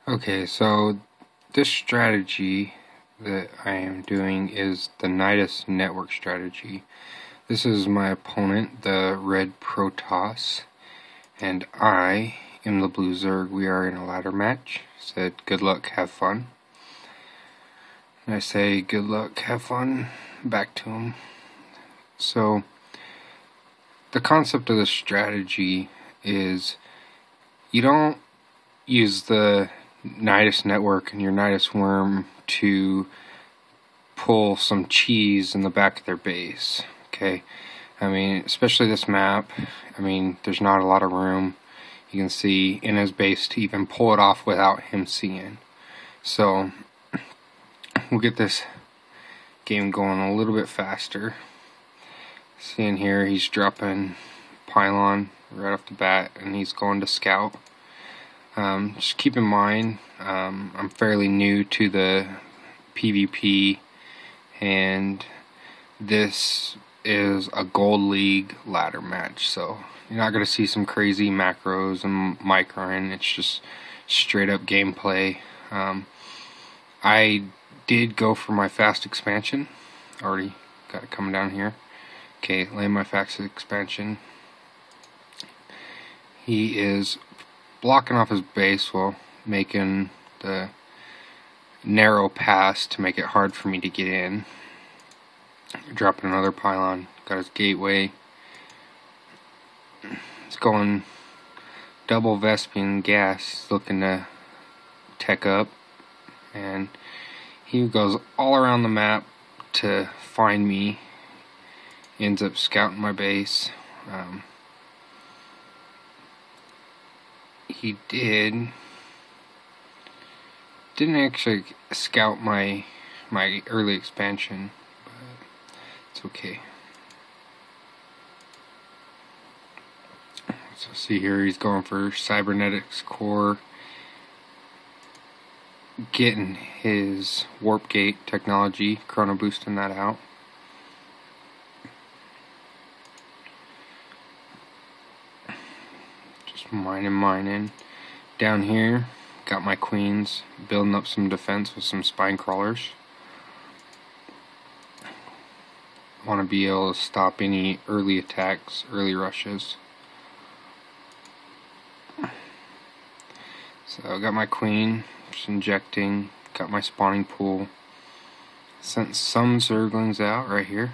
Okay, so this strategy that I am doing is the Nydus Network strategy. This is my opponent, the Red Protoss, and I am the Blue Zerg. We are in a ladder match. Said good luck, have fun. And I say good luck, have fun back to him. So the concept of the strategy is you don't use the Nydus Network and your Nydus Worm to pull some cheese in the back of their base. Okay, I mean, especially this map, I mean, there's not a lot of room, you can see, in his base to even pull it off without him seeing. So we'll get this game going a little bit faster. Seeing here, he's dropping pylon right off the bat and he's going to scout. Just keep in mind, I'm fairly new to the PvP, and this is a Gold League ladder match, so you're not going to see some crazy macros and microing. It's just straight up gameplay. I did go for my fast expansion. Already got it coming down here. Okay, lay my fast expansion. He is blocking off his base while making the narrow pass to make it hard for me to get in. Dropping another pylon. Got his gateway. It's going double Vespian gas, looking to tech up, and he goes all around the map to find me. Ends up scouting my base. He didn't actually scout my early expansion, but it's okay. So see here, he's going for cybernetics core, getting his warp gate technology, chrono boosting that out. Mining. Down here, got my queens, building up some defense with some spine crawlers. Want to be able to stop any early attacks, early rushes. So I got my queen, just injecting, got my spawning pool. Sent some zerglings out right here,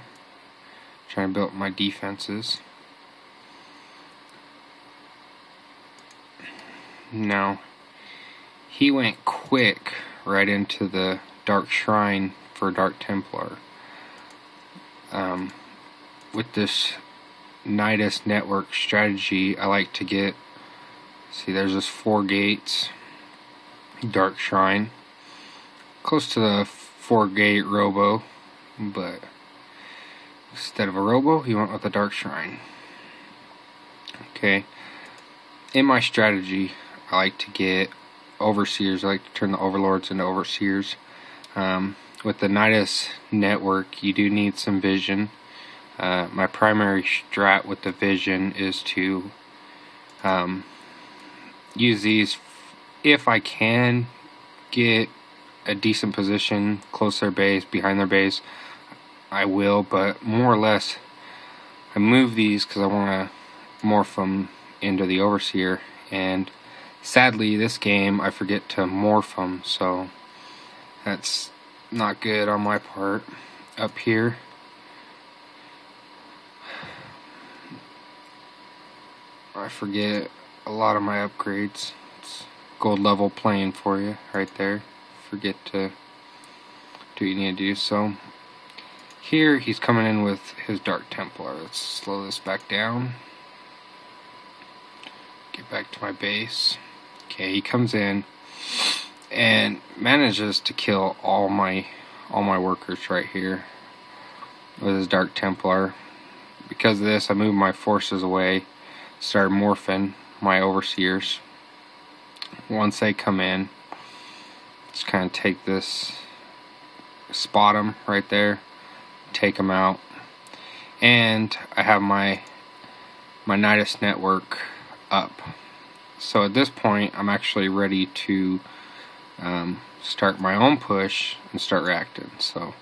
trying to build up my defenses. Now, he went quick right into the Dark Shrine for Dark Templar. With this Nydus Network strategy, I like to get, see, there's this 4 gates, Dark Shrine, close to the 4-gate Robo, but instead of a Robo, he went with a Dark Shrine. Okay, in my strategy, I like to get overseers. I like to turn the overlords into overseers. With the Nydus Network, you do need some vision. My primary strat with the vision is to use these if I can get a decent position close to their base, behind their base. I will, but more or less I move these because I want to morph them into the overseer, and sadly, this game, I forget to morph them, so that's not good on my part. Up here, I forget a lot of my upgrades. It's gold level playing for you right there. Forget to do what you need to do. So here, he's coming in with his Dark Templar. Let's slow this back down. Get back to my base. Okay, he comes in and manages to kill all my workers right here with his Dark Templar. Because of this, I moved my forces away, started morphing my overseers. Once they come in, just kind of take this, spot them right there, take them out, and I have my Nydus Network up. So at this point, I'm actually ready to start my own push and start reacting. So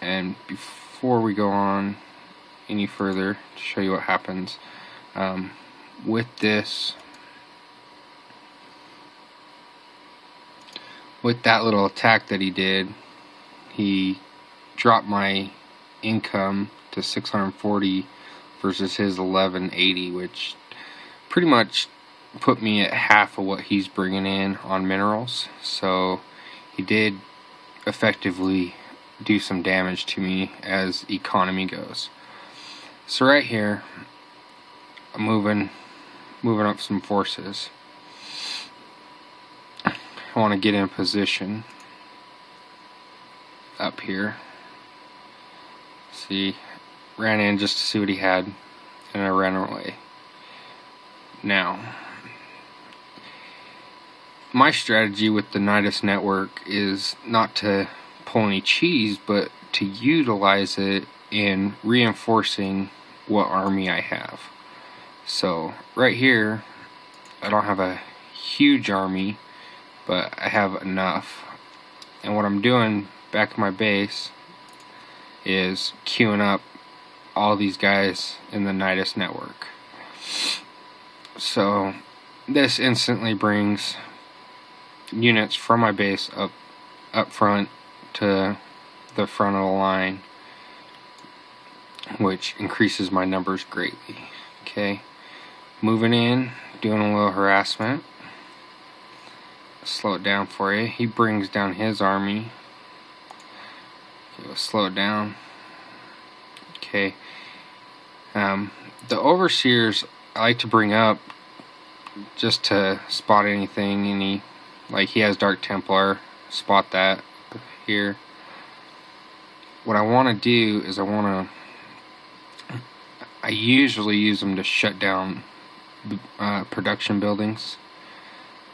and before we go on any further to show you what happens with this, with that little attack that he did, he dropped my income to 640 versus his 1180, which pretty much put me at half of what he's bringing in on minerals. So he did effectively do some damage to me as economy goes. So right here, I'm moving up some forces. I want to get in position up here. See, ran in just to see what he had, and I ran away. Now, my strategy with the Nydus Network is not to pull any cheese, but to utilize it in reinforcing what army I have. So right here, I don't have a huge army, but I have enough. And what I'm doing back at my base is queuing up all these guys in the Nydus Network. So this instantly brings units from my base up front to the front of the line, which increases my numbers greatly. Okay, moving in, doing a little harassment. Slow it down for you. He brings down his army. Okay, we'll slow it down. Okay. The overseers I like to bring up just to spot anything. Like he has Dark Templar, spot that here. What I want to do is I usually use them to shut down production buildings,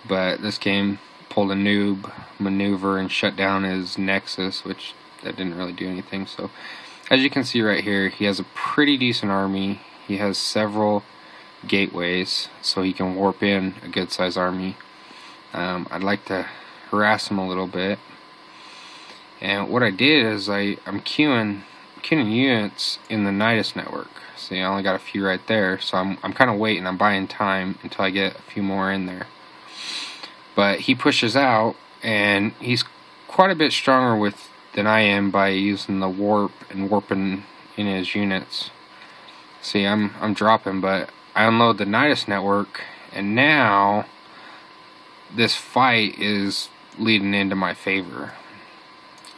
but this game pulled a noob maneuver and shut down his Nexus, which that didn't really do anything. So as you can see right here, he has a pretty decent army. He has several gateways, so he can warp in a good sized army. I'd like to harass him a little bit, and what I did is I'm queuing units in the Nydus Network. See, I only got a few right there, so I'm kind of waiting. I'm buying time until I get a few more in there. But he pushes out, and he's quite a bit stronger than I am by using the warp and warping in his units. See, I'm dropping, but I unload the Nydus Network, and now this fight is leading into my favor.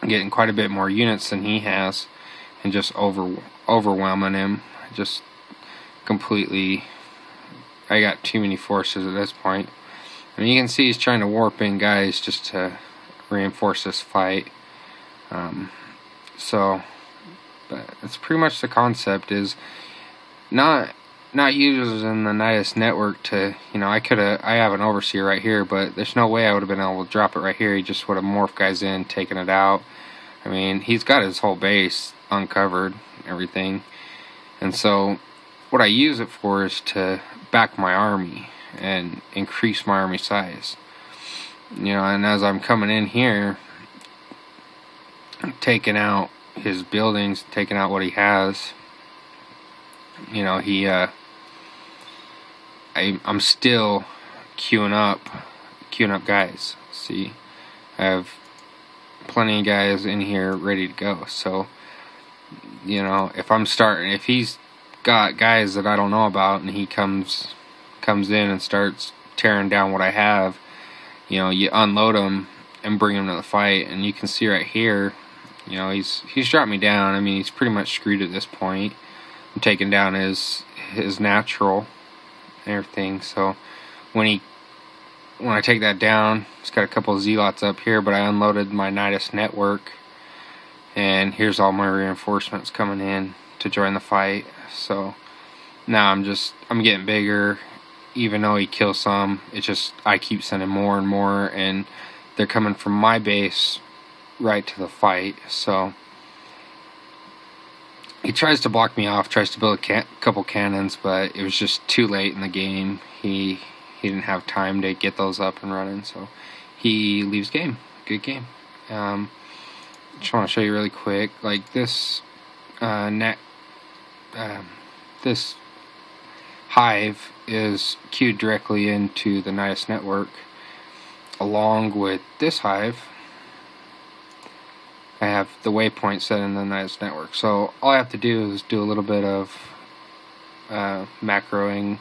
I'm getting quite a bit more units than he has, and just overwhelming him. Just completely, I got too many forces at this point. I mean, you can see he's trying to warp in guys just to reinforce this fight. But it's pretty much the concept is not using the Nydus Network to, I have an overseer right here, but there's no way I would have been able to drop it right here. He just would have morphed guys in, taken it out. I mean, he's got his whole base uncovered, everything. And so what I use it for is to back my army and increase my army size. And as I'm coming in here, taking out his buildings, taking out what he has, I'm still queuing up guys. See, I have plenty of guys in here ready to go. So, if he's got guys that I don't know about, and he comes in and starts tearing down what I have, you unload him and bring him to the fight. And you can see right here, he's dropped me down. I mean, he's pretty much screwed at this point. I'm taking down his natural and everything. So when I take that down, it's got a couple of zealots up here, but I unloaded my Nydus Network, and here's all my reinforcements coming in to join the fight. So now I'm getting bigger. Even though he kills some, it's just I keep sending more and more, and they're coming from my base right to the fight. So he tries to block me off, tries to build a couple cannons, but it was just too late in the game. He he didn't have time to get those up and running, so he leaves game. Good game. Just want to show you really quick, like this this hive is queued directly into the Nydus Network along with this hive. I have the waypoint set in the Nydus Network, so all I have to do is do a little bit of macroing,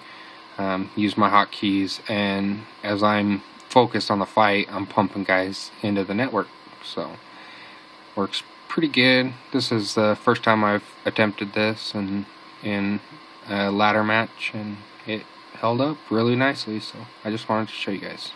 use my hotkeys, and as I'm focused on the fight, I'm pumping guys into the network. So works pretty good. This is the first time I've attempted this in a ladder match, and it held up really nicely, so I just wanted to show you guys.